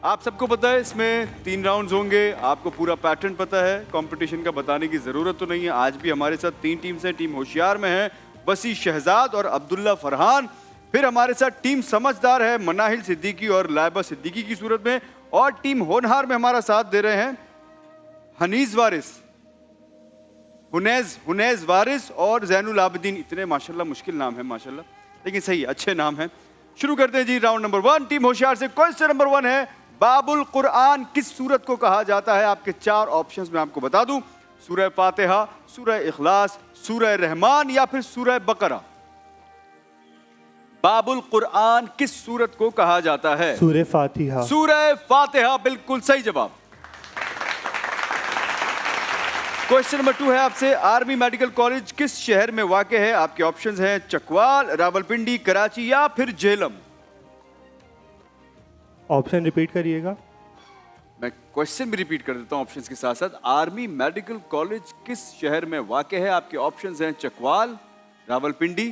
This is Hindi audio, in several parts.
आप सबको पता है इसमें 3 राउंड्स होंगे। आपको पूरा पैटर्न पता है, कंपटीशन का बताने की जरूरत तो नहीं है। आज भी हमारे साथ 3 टीम्स हैं। टीम होशियार में है वसी शहजाद और अब्दुल्ला फरहान। फिर हमारे साथ टीम समझदार है मनाहिल सिद्दीकी और लाइबा सिद्दीकी की सूरत में। और टीम होनहार में हमारा साथ दे रहे हैं हनीज वारिस, हुनैज वारिस और जैनुल आबिदीन। इतने माशाल्लाह मुश्किल नाम है माशाल्लाह, लेकिन सही अच्छे नाम हैं। शुरू करते हैं जी राउंड नंबर 1 टीम होशियार से। क्वेश्चन नंबर 1 है बाबुल कुरआन किस सूरत को कहा जाता है? आपके 4 ऑप्शंस में आपको बता दूं, सूरह फातिहा, सूरह इखलास, सूरह रहमान या फिर सूरह बकरा। बाबुल कुरआन किस सूरत को कहा जाता है? सूरह फातिहा। सूरह फातिहा बिल्कुल सही जवाब। क्वेश्चन नंबर 2 है आपसे, आर्मी मेडिकल कॉलेज किस शहर में वाक़े है? आपके ऑप्शंस हैं चकवाल, रावलपिंडी, कराची या फिर झेलम। ऑप्शन रिपीट करिएगा। मैं क्वेश्चन भी रिपीट कर देता हूं ऑप्शंस के साथ साथ। आर्मी मेडिकल कॉलेज किस शहर में वाक़े है? आपके ऑप्शंस हैं चकवाल, रावलपिंडी,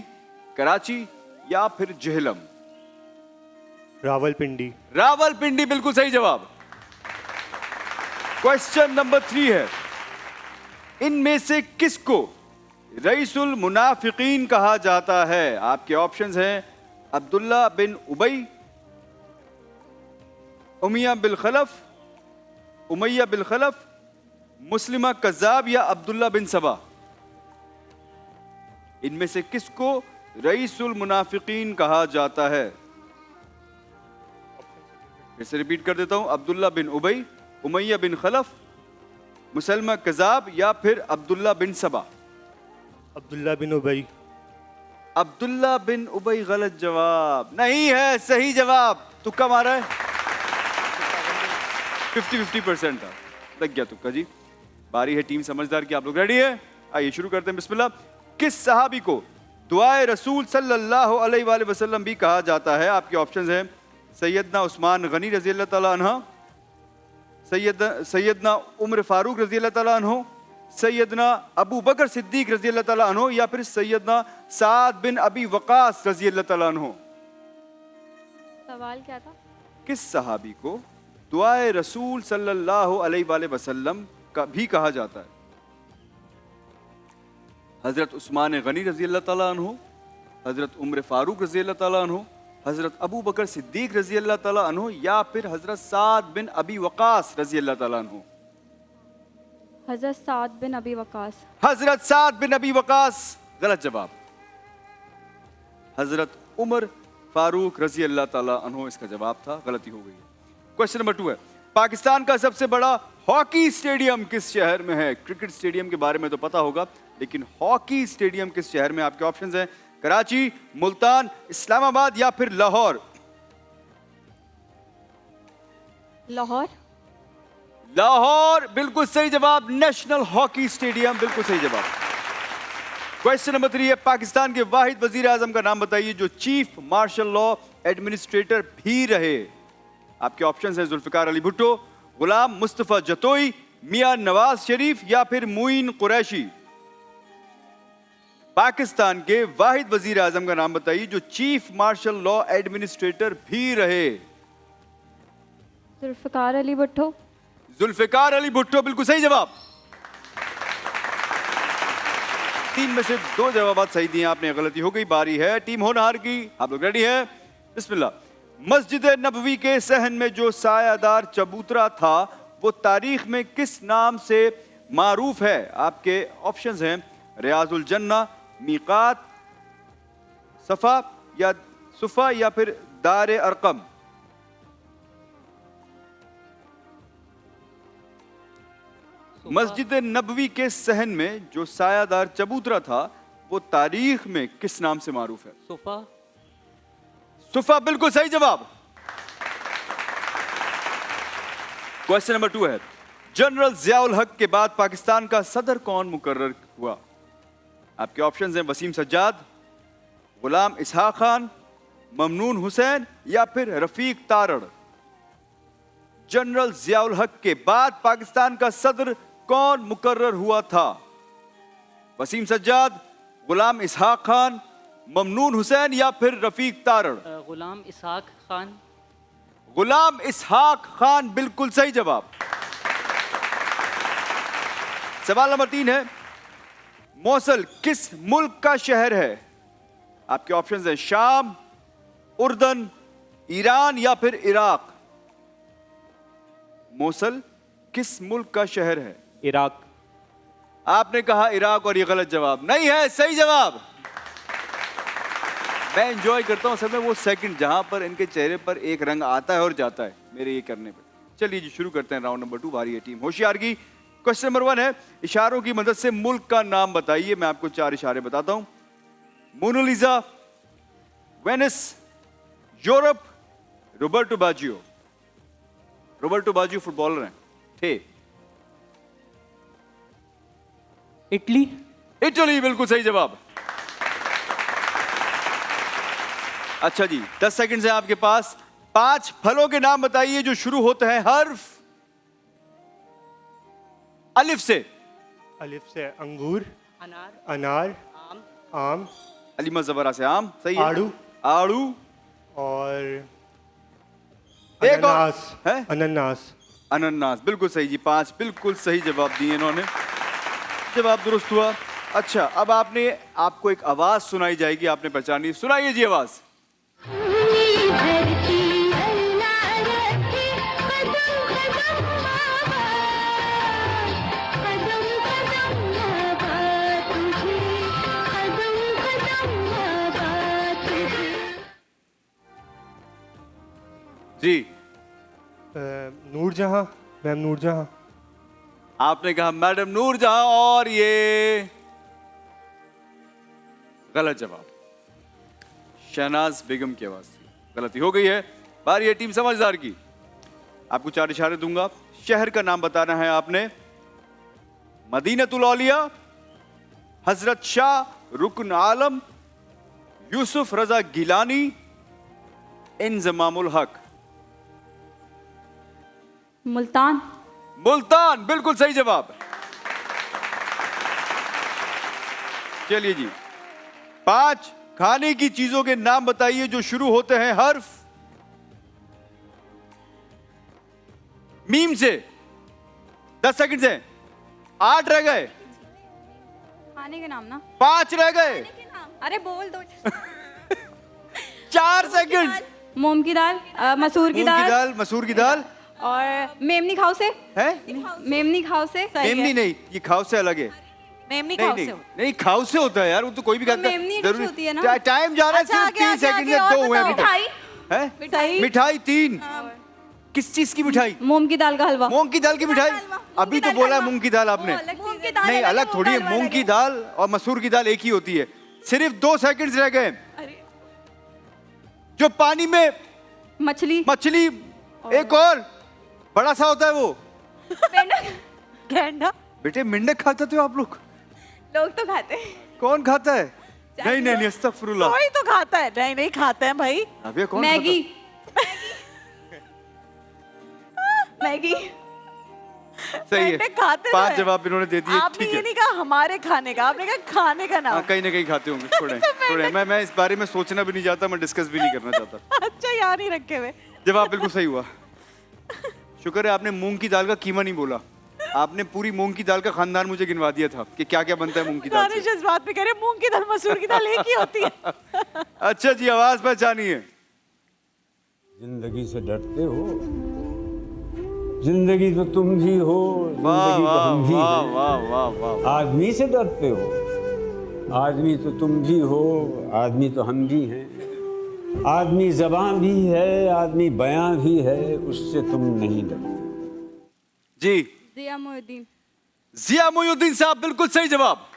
कराची या फिर झेलम। रावलपिंडी। रावलपिंडी बिल्कुल सही जवाब। क्वेश्चन नंबर 3 है, इनमें से किसको रईसुल मुनाफिकीन कहा जाता है? आपके ऑप्शंस हैं अब्दुल्ला बिन उबई, उमैया बिन खलफ, मुस्लिमा कज़्ज़ाब या अब्दुल्ला बिन सबा। इनमें से किसको रईसुल मुनाफिकीन कहा जाता है? फिर से रिपीट कर देता हूं, अब्दुल्ला बिन उबई, उमैया बिन खलफ, मुसलमा कज़्ज़ाब या फिर अब्दुल्ला बिन सबा। अब्दुल्ला बिन उबई। अब्दुल्ला बिन उबई गलत जवाब नहीं है, सही जवाब। तुक्का मारा है, 50-50% था, लग गया तुक्का जी। बारी है टीम समझदार की। आप लोग रेडी है? आइए शुरू करते हैं, बिस्मिल्लाह। किस सहाबी को दुआए रसूल सल्लल्लाहु अलैहि वसल्लम भी कहा जाता है? आपके ऑप्शंस हैं सैयदना उस्मान गनी रजी अल्लाह तआला अन्हा, सैयदना उमर फारूक रजी अल्लाह तआला अन्हु, सैयदना अबू बकर सिद्दीक रजी अल्लाह तआला अन्हु या फिर सैयदना साद बिन अबी वकास रजी अल्लाह तआला अन्हु। सवाल क्या था? किस सहाबी को दुआए रसूल सल्लल्लाहु अलैहि वसल्लम का भी कहा जाता है? हजरत उस्मान गनी रजी अल्लाह तआला अन्हु, हजरत उमर फारूक रजी अल्लाह तआला अन्हु, हजरत अबू बकर सिद्दीक रजी अल्लाह तआला अन्हु या फिर हजरत साद बिन अबी वकास रजी अल्लाह तआला अन्हु। हजरत साद बिन अबी वकास। हजरत साद बिन अबी वकास गलत जवाब। हजरत उमर फारूक रजी अल्लाह तआला अन्हु इसका जवाब था, गलती हो गई। क्वेश्चन नंबर 2 है, पाकिस्तान का सबसे बड़ा हॉकी स्टेडियम किस शहर में है? क्रिकेट स्टेडियम के बारे में तो पता होगा, लेकिन हॉकी स्टेडियम किस शहर में? आपके ऑप्शंस हैं कराची, मुल्तान, इस्लामाबाद या फिर लाहौर। लाहौर। लाहौर बिल्कुल सही जवाब। नेशनल हॉकी स्टेडियम बिल्कुल सही जवाब। क्वेश्चन नंबर 3 है, पाकिस्तान के वाहिद वजीर आजम का नाम बताइए जो चीफ मार्शल लॉ एडमिनिस्ट्रेटर भी रहे। आपके ऑप्शंस हैं जुल्फिकार अली भुट्टो, गुलाम मुस्तफा जतोई, मियां नवाज शरीफ या फिर मुइन कुरैशी। पाकिस्तान के वाहिद वजीर आजम का नाम बताइए जो चीफ मार्शल लॉ एडमिनिस्ट्रेटर भी रहे। जुल्फिकार अली भुट्टो। जुल्फिकार अली भुट्टो बिल्कुल सही जवाब। 3 में से 2 जवाब सही दिए आपने, गलती हो गई। बारी है टीम होनहार की। आप लोग रेडी है? बिस्मिल्लाह। मस्जिद नबवी के सहन में जो सायादार चबूतरा था वो तारीख में किस नाम से मारूफ है? आपके ऑप्शंस हैं रियाजुल जन्ना, मीकात, सुफा या फिर दारे अरकम। मस्जिद नबवी के सहन में जो सायादार चबूतरा था वो तारीख में किस नाम से मारूफ है? सुफा। सुफा बिल्कुल सही जवाब। क्वेश्चन नंबर 2 है, जनरल जियाउल हक के बाद पाकिस्तान का सदर कौन मुकर्रर हुआ? आपके ऑप्शंस हैं वसीम सज्जाद, गुलाम इसहाक खान, ममनून हुसैन या फिर रफीक तारड़। जनरल जियाउल हक के बाद पाकिस्तान का सदर कौन मुकर्रर हुआ था? वसीम सज्जाद, गुलाम इसहाक खान, ममनून हुसैन या फिर रफीक तारड़। गुलाम इसहाक खान। गुलाम इसहाक खान, बिल्कुल सही जवाब। सवाल नंबर 3 है, मौसल किस मुल्क का शहर है? आपके ऑप्शंस हैं शाम, उर्दन, ईरान या फिर इराक। मौसल किस मुल्क का शहर है? इराक। आपने कहा इराक और ये गलत जवाब नहीं है, सही जवाब। मैं एंजॉय करता हूं सब में वो सेकंड जहां पर इनके चेहरे पर एक रंग आता है और जाता है मेरे ये करने पे। चलिए जी शुरू करते हैं राउंड नंबर 2। बारी है टीम होशियार की। क्वेश्चन नंबर 1 है, इशारों की मदद से मुल्क का नाम बताइए। मैं आपको 4 इशारे बताता हूं। Mona Lisa, Venice, Europe, Roberto Baggio. Roberto Baggio footballer हैं, थे। इटली। इटली, बिल्कुल सही जवाब। अच्छा जी, 10 सेकंड है आपके पास। 5 फलों के नाम बताइए जो शुरू होते हैं हर्फ अलिफ से। अलिफ से अंगूर, अनार। अनार, आम, अलीमा जबरा से आम, सही है। आड़ू, आड़ू और एक और अनानास है, अनानास। अनानास, बिल्कुल सही जी। 5 बिल्कुल सही जवाब दिए इन्होंने, जवाब दुरुस्त हुआ। अच्छा, अब आपको एक आवाज सुनाई जाएगी, आपने पहचानी। सुनाइए जी आवाज। जी नूरजहां, मैम नूरजहां। आपने कहा मैडम नूरजहां और ये गलत जवाब। शहनाज बेगम की आवाज थी, गलती हो गई है। बारी है टीम समझदार की। आपको 4 इशारे दूंगा। शहर का नाम बताना है आपने। मदीनतुल औलिया, हजरत शाह रुकन आलम, यूसुफ रजा गिलानी, इंजमामुल हक। मुल्तान। मुल्तान, बिल्कुल सही जवाब। चलिए जी, 5 खाने की चीजों के नाम बताइए जो शुरू होते हैं हर्फ मीम से। 10 सेकंड से 8 रह गए। खाने के नाम ना। 5 रह गए। अरे बोल दो। 4 सेकंड। मूंग की दाल, मसूर की दाल, मसूर की दाल और मेमनी खाओ से है। मेमनी खाओ से। मेमनी नहीं, ये खाओ से अलग है। मेमनी नहीं खाओ नहीं से हो। नहीं, खाओ से होता है यार, वो तो कोई भी तो खाता है। मेमनी जरूरी- होती है ना। टाइम जा रहा है, अच्छा, सिर्फ आगे, 3 आगे, सेकंड आगे, और से 2 हुए अभी तक। मिठाई। है मिठाई। मिठाई 3। किस चीज की मिठाई? मूंग की दाल का हलवा। मूंग की दाल की मिठाई। अभी तो बोला है मूंग की दाल आपने। मूंग की दाल नहीं, अलग थोड़ी है। मूंग की दाल और मसूर की दाल एक ही होती है। सिर्फ 2 सेकंड रह गए। जो पानी में मछली। मछली, एक और बड़ा सा होता है वो। गेंडा। बेटे मेंढक खाते थे आप लोग? लोग तो खाते हैं। कौन खाता है? नहीं नहीं नहीं, अस्तगफुरुल्लाह। कोई तो खाता है। नहीं नहीं खाते हैं भाई। अब ये कौन मैगी। मैगी। सही है। मेंढक खाते 5 तो है। जवाब इन्होंने दे दिए, आपने ठीक ये है। नहीं कहा हमारे खाने का, आपने कहा खाने का हाँ, नाम। कहीं ना कहीं खाते होंगे। छोड़े छोड़े, मैं इस बारे में सोचना भी नहीं चाहता, मैं डिस्कस भी नहीं करना चाहता। अच्छा, यहाँ नहीं रखे हुए। जवाब बिल्कुल सही हुआ। शुक्र है आपने मूंग की दाल का कीमा नहीं बोला। आपने पूरी मूंग की दाल का खानदान मुझे गिनवा दिया था कि क्या क्या बनता है मूंग की दाल दानिश से। इस बात पे कह रहे हैं, मूंग की दाल मसूर की दाल एक ही होती है। अच्छा जी, आवाज पहचानिए। जिंदगी से डरते हो? जिंदगी तो तुम भी हो, वाह जिंदगी तो वाह हम भी वाह हैं। वाह वाह वाह। आदमी से डरते हो? आदमी तो तुम भी हो, आदमी तो हम भी हैं। आदमी ज़बान भी है, आदमी बयां भी है, उससे तुम नहीं डरते। जी, जिया मोहुद्दीन। जिया मोहुद्दीन साहब, बिल्कुल सही जवाब।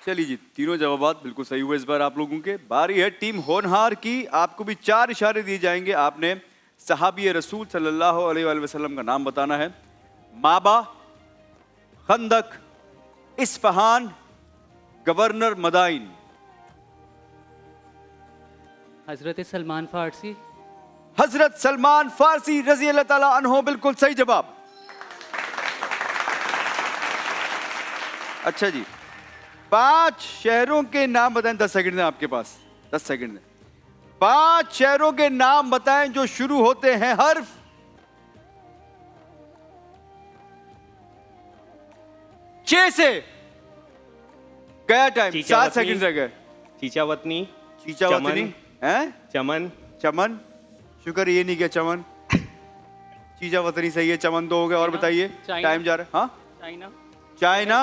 चलिए जी, तीनों जवाबात बिल्कुल सही हुए इस बार आप लोगों के। बारी है टीम होनहार की। आपको भी 4 इशारे दिए जाएंगे। आपने सहाबी रसूल सल्लल्लाहु अलैहि वसल्लम का नाम बताना है। माबा, खंदक, इस्फहान, गवर्नर मदाइन। हजरत सलमान फारसी। हजरत सलमान फारसी रजी अल्लाह ताला अन्हो, बिल्कुल सही जवाब। अच्छा जी, 5 शहरों के नाम बताएं। 10 सेकंड हैं आपके पास। 10 सेकंड है। 5 शहरों के नाम बताएं जो शुरू होते हैं हर्फ चे से। गया टाइम, 7 चीचावतनी। सेकंड रह गए। चीचावतनी, चीचावतनी है, चमन, चमन, शुक्र ये नहीं किया चमन। चीचावतनी सही है, चमन 2 हो गए। और बताइए, चाइना। टाइम जा रहा है। हाँ, चाइना, चाइना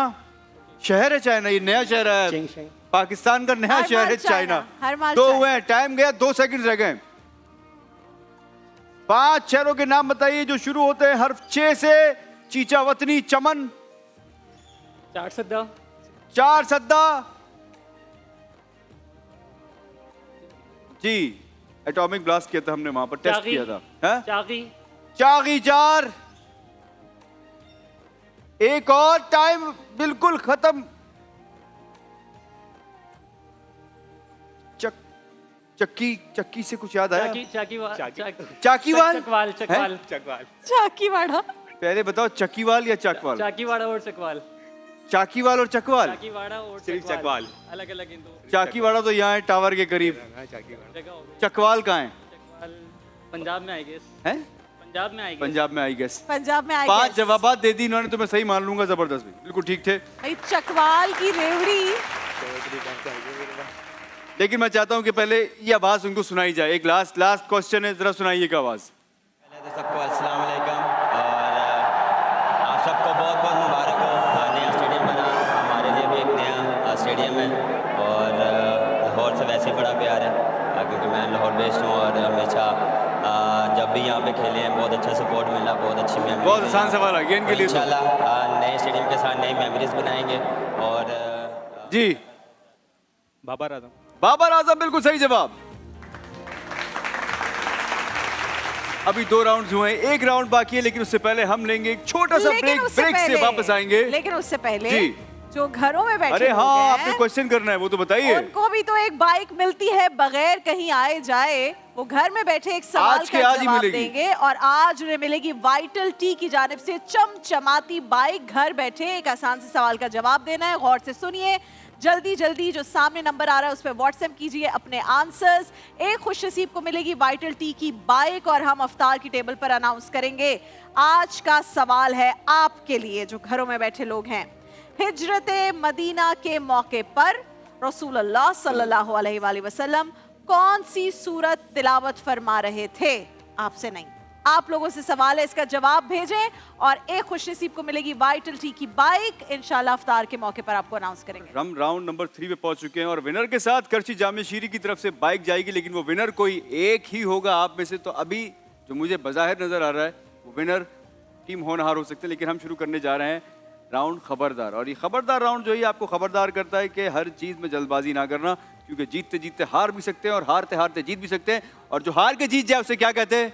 शहर है, चाइना ये नया शहर है, चिंगशेंग। पाकिस्तान का नया हर शहर माल है चाइना। हर माल 2 चाइना। हुए हैं, टाइम गया, 2 सेकंड रह गए। 5 शहरों के नाम बताइए जो शुरू होते हैं हर्फ चे से। चीचावतनी, चमन, चार सद्दा, 4 सद्दा जी। एटॉमिक ब्लास्ट किया था हमने वहां पर, टेस्ट चागी। किया था। हैं? चागी, चागी 4। एक और, टाइम बिल्कुल खत्म। चक्की से कुछ याद आया? चाकीवाल, चाकीवाल? चकवाल, चकवाल, चकवाल। चाकीवाड़ा। पहले बताओ, चक्कीवाल या चकवाल? चाकीवाड़ा और चकवाल, चाकीवाल और चकवाल? चाकीवाड़ा और सिर्फ चकवाल। अलग अलग इन दो चाकीवाड़ा तो यहाँ है टावर के करीब। जगह हो गई। चकवाल कहाँ है? चकवाल पंजाब में आई गेस, हैं? पंजाब में आई गेस। पंजाब में आई गेस। पंजाब में 5 जवाबात दे दी इन्होंने, तो मैं सही मान लूंगा। जबरदस्त भी, बिल्कुल ठीक थे। भाई चकवाल की रेवड़ी। लेकिन मैं चाहता हूं कि पहले ये आवाज उनको सुनाई जाए। एक लास्ट क्वेश्चन है, जरा सुनाइएगा आवाज। पहले तो सबको अस्सलाम वालेकुम और आप सबको बहुत बहुत मुबारक हो। नया स्टेडियम बना, हमारे लिए भी एक नया स्टेडियम है और लाहौर से वैसे ही बड़ा प्यार है क्योंकि मैं लाहौर बेस्ड हूँ और हमेशा जब भी यहाँ पे खेले हैं बहुत अच्छा सपोर्ट मिला, बहुत अच्छी मेमोरीज। बहुत आसान सवाल है गेंद के लिए तो। इंशाल्लाह नए स्टेडियम के साथ नई मेमोरीज बनाएंगे और जी। बाबर आजम। बाबर आजम बिल्कुल सही जवाब। अभी 2 राउंड्स हुए हैं, 1 राउंड बाकी है, लेकिन उससे पहले हम लेंगे एक छोटा सा लेकिन ब्रेक। उससे ब्रेक से पहले- वापस आएंगे। लेकिन उससे पहले जी। जो घरों में बैठे अरे लोग हाँ, हैं, आपने क्वेश्चन करना है, वो तो बताइए। उनको भी तो एक बाइक मिलती है बगैर कहीं आए जाए। वो घर में बैठे एक सवाल आज के का आज ही जवाब मिलेगी। देंगे और आज उन्हें मिलेगी वाइटल टी की जानिब से चमचमाती बाइक। घर बैठे एक आसान से सवाल का जवाब देना है। गौर से सुनिए, जल्दी जल्दी जो सामने नंबर आ रहा है उस पर व्हाट्सएप कीजिए अपने आंसर्स। एक खुशनसीब को मिलेगी वाइटल टी की बाइक और हम अफ्तार की टेबल पर अनाउंस करेंगे। आज का सवाल है आपके लिए जो घरों में बैठे लोग हैं। हिजरत मदीना के मौके पर रसूलुल्लाह सल्लल्लाहु अलैहि वसल्लम कौन सी सूरत तिलावत फरमा रहे थे? आपसे नहीं, आप लोगों से सवाल है, इसका जवाब भेजें और एक खुशनसीब को मिलेगी वाइटल टी की बाइक। इंशाल्लाह अफ्तार के मौके पर आपको अनाउंस करेंगे। हम राउंड नंबर 3 पे पहुंच चुके हैं और विनर के साथ करची जामे शीरी की तरफ से बाइक जाएगी, लेकिन वो विनर कोई एक ही होगा आप में से। तो अभी जो मुझे बज़ाहिर नजर आ रहा है वो विनर टीम होनहार हो सकते हैं, लेकिन हम शुरू करने जा रहे हैं राउंड खबरदार। और ये खबरदार राउंड जो है आपको खबरदार करता है कि हर चीज में जल्दबाजी ना करना, क्योंकि जीतते जीतते हार भी सकते हैं और हारते हारते जीत भी सकते हैं। और जो हार के जीत जाए उसे क्या कहते हैं?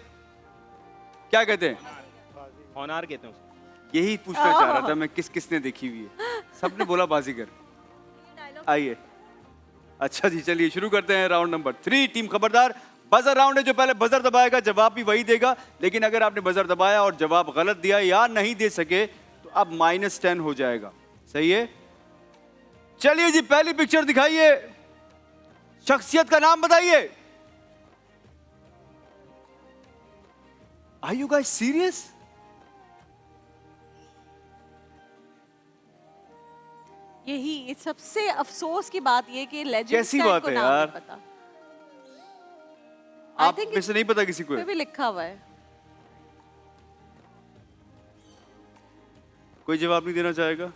क्या कहते हैं? होनहार कहते हैं उसको। यही पूछना चाह रहा था मैं, किसने देखी हुई है? सबने बोला बाजीगर। आइए, अच्छा जी, चलिए शुरू करते हैं राउंड नंबर 3। टीम खबरदार बजर राउंड है। जो पहले बजर दबाएगा जवाब भी वही देगा, लेकिन अगर आपने बजर दबाया और जवाब गलत दिया या नहीं दे सके तो अब -10 हो जाएगा। सही है? चलिए जी, पहली पिक्चर दिखाइए, शख्सियत का नाम बताइए। Are you guys serious? यही सबसे अफसोस की बात ये कि लेजेंड कैसी बात है यार? पता। आप में से नहीं पता किसी को? भी लिखा हुआ है। कोई जवाब नहीं देना चाहेगा?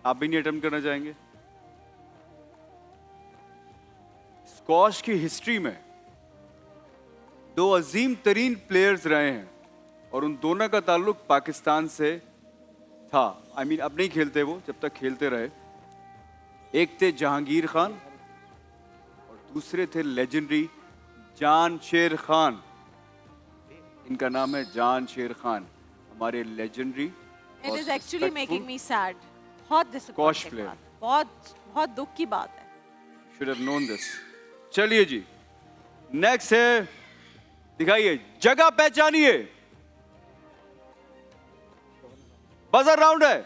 आप भी नहीं अटेम्प्ट करना चाहेंगे? स्क्वॉश की हिस्ट्री में 2 अजीम तरीन प्लेयर्स रहे हैं और उन दोनों का ताल्लुक पाकिस्तान से था। आई मीन अब नहीं खेलते वो, जब तक खेलते रहे। एक थे जहांगीर खान और दूसरे थे लेजेंडरी जान शेर खान। इनका नाम है जान शेर खान, हमारे legendary. It is actually making me sad. बहुत Squash डिसअपॉइंटिंग player. बात, बहुत दुख की बात है। Should have known this. चलिए जी, नेक्स्ट है, दिखाइए, जगह पहचानिए। बजर राउंड है,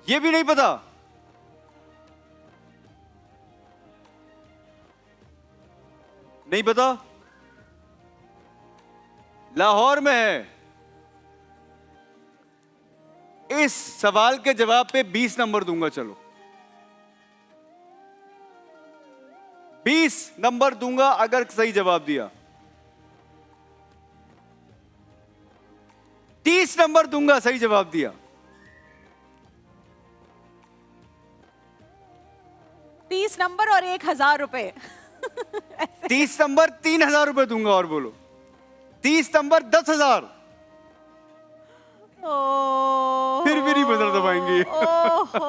ये भी नहीं पता। नहीं पता? लाहौर में है। इस सवाल के जवाब पे 20 नंबर दूंगा। चलो 20 नंबर दूंगा अगर सही जवाब दिया। 30 नंबर दूंगा सही जवाब दिया। 30 नंबर और 1000 रुपए। 30 नंबर 3000 रुपए दूंगा। और बोलो 30 नंबर 10,000। फिर भी नहीं बजर दबाएंगे। ओहो।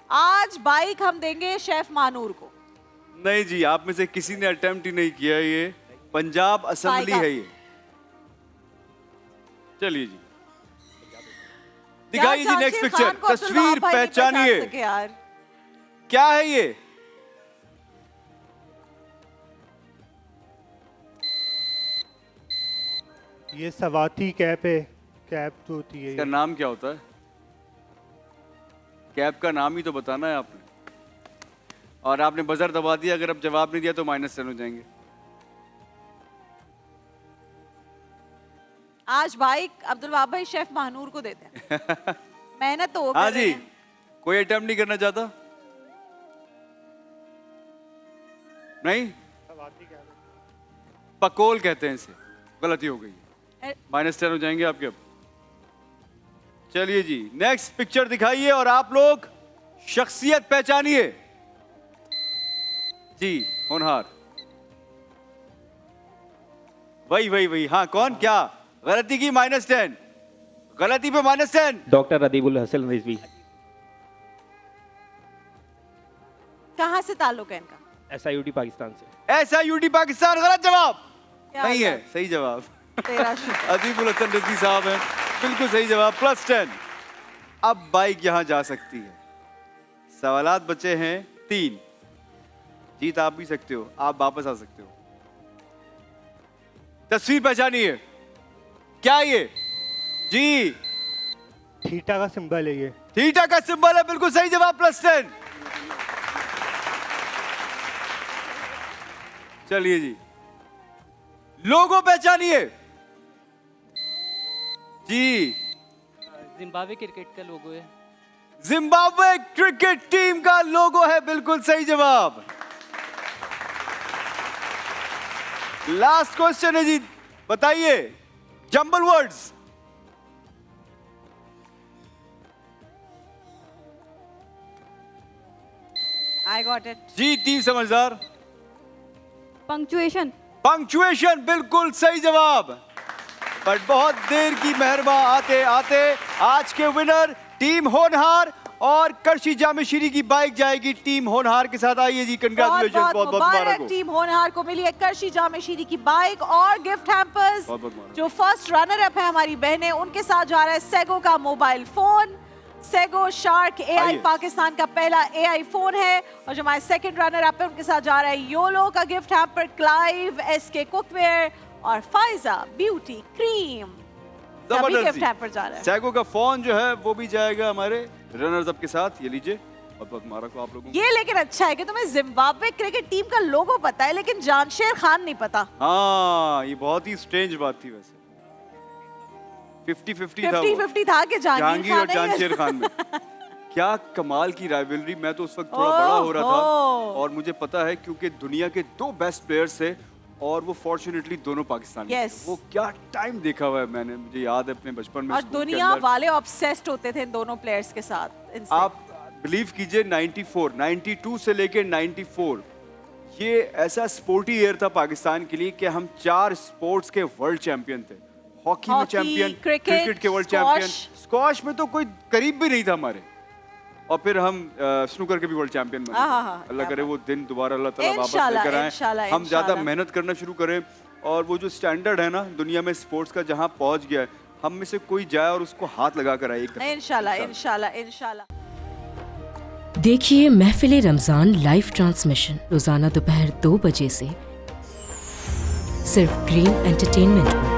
आज बाइक हम देंगे शेफ मानूर को। नहीं जी, आप में से किसी ने अटेम्प्ट ही नहीं किया। ये पंजाब असेंबली है ये। चलिए जी, दिखाइए जी नेक्स्ट पिक्चर। तस्वीर पहचानिए। क्या है ये? ये सवाती कैप है। कैप जो होती है इसका नाम क्या होता है? कैप का नाम ही तो बताना है आपने। और आपने बजर दबा दिया। अगर अब जवाब नहीं दिया तो -10 हो जाएंगे। आज बाइक अब्दुल वहाब भाई शेफ मानूर को देते हैं। मेहनत तो वो हाँ कर रहे जी, हैं। कोई अटेम्प्ट नहीं करना चाहता? नहीं, पकोल कहते हैं इसे। गलती हो गई, -10 हो जाएंगे आपके। अब चलिए जी नेक्स्ट पिक्चर दिखाइए और आप लोग शख्सियत पहचानिए जी। होनहार। वही। हाँ, कौन? क्या गलती की? -10। गलती पे -10। डॉक्टर अदीबुल हसन रिजवी। कहाँ से ताल्लुक है इनका? SIUT पाकिस्तान से। SIUT पाकिस्तान। गलत जवाब क्या नहीं होता है, सही जवाब। तेरा शुक्र। अदीबुल हसन रिजवी साहब हैं, बिल्कुल सही जवाब। +10। अब बाइक यहां जा सकती है। सवालात बचे हैं 3। जीत आप भी सकते हो, आप वापस आ सकते हो। तस्वीर पहचानिए। क्या ये जी? थीटा का सिंबल है ये। थीटा का सिंबल है, बिल्कुल सही जवाब। +10। चलिए जी, लोगो पहचानिए जी। जिम्बाब्वे क्रिकेट का लोगो है। जिम्बाब्वे क्रिकेट टीम का लोगो है, बिल्कुल सही जवाब। लास्ट क्वेश्चन है जी, बताइए jumble words. I got it. जी टीम समझदार। पंक्चुएशन। पंक्चुएशन, बिल्कुल सही जवाब। पर बहुत देर की मेहरबा आते आते आज के विनर टीम होनहार और करशी जामेशीरी की बाइक जाएगी टीम होनहार के साथ। आइए जी, कंग्रेचुलेशन, बहुत बहुत मुबारक हो। टीम होनहार को मिली है करशी जामेशीरी की बाइक और गिफ्ट हैम्पर्स। बहुत बहुत मुबारक। जो फर्स्ट रनर अप है हमारी बहनें, उनके साथ जा रहा है सेगो का मोबाइल फोन। सेगो शार्क AI आइए। पाकिस्तान का पहला AI फोन है। और जो हमारे सेकंड रनर अप है, उनके साथ जा रहा है योलो का gift hamper, Clive SK cookware और फाइजा ब्यूटी क्रीम। सभी जबरदस्त गिफ्ट जी। हैम्पर जा रहा है। सैगो का फोन जो है वो भी जाएगा हमारे रनर्स अप के साथ। ये लीजिए, बहुत बहुत मुबारक हो आप लोगों को। ये लेकिन अच्छा है कि तुम्हें जिम्बाब्वे क्रिकेट टीम का लोगो पता है लेकिन जानशेर खान नहीं पता। हाँ, ये बहुत ही स्ट्रेंज बात थी वैसे। 50-50 था वो। 50-50 था कि जहांगीर और खान नहीं है। जानशेर खान में। क्या कमाल की राइवलरी। मैं तो उस वक्त थोड़ा बड़ा हो रहा था और मुझे पता है क्योंकि दुनिया के 2 बेस्ट प्लेयर्स थे और वो फॉर्चुनेटली दोनों पाकिस्तानी थे। Yes. वो क्या टाइम देखा हुआ है मैंने, मुझे याद है अपने बचपन में। और स्कूल के दुनिया अंदर। वाले ऑब्सेस्ड होते थे इन दोनों प्लेयर्स के साथ। इनसे। आप बिलीव कीजिए 92 से लेके 94 ये ऐसा स्पोर्टी ईयर था पाकिस्तान के लिए कि हम 4 स्पोर्ट्स के वर्ल्ड चैंपियन थे। हॉकी में चैंपियन, क्रिकेट के वर्ल्ड चैंपियन, स्क्वॉश में तो कोई करीब भी नहीं था हमारे। और फिर हम स्नूकर के भी वर्ल्ड चैंपियन बने। अल्लाह करे वो दिन दोबारा अल्लाह ताला वापस लेकर आए। हम ज्यादा मेहनत करना शुरू करें और वो जो स्टैंडर्ड है ना दुनिया में स्पोर्ट्स का जहां पहुंच गया है, हम में से कोई जाए और उसको हाथ लगा कर आए एक दफा। इंशाल्लाह। देखिए महफिल रमजान लाइव ट्रांसमिशन रोजाना दोपहर 2 बजे से सिर्फ ग्रीन एंटरटेनमेंट पर।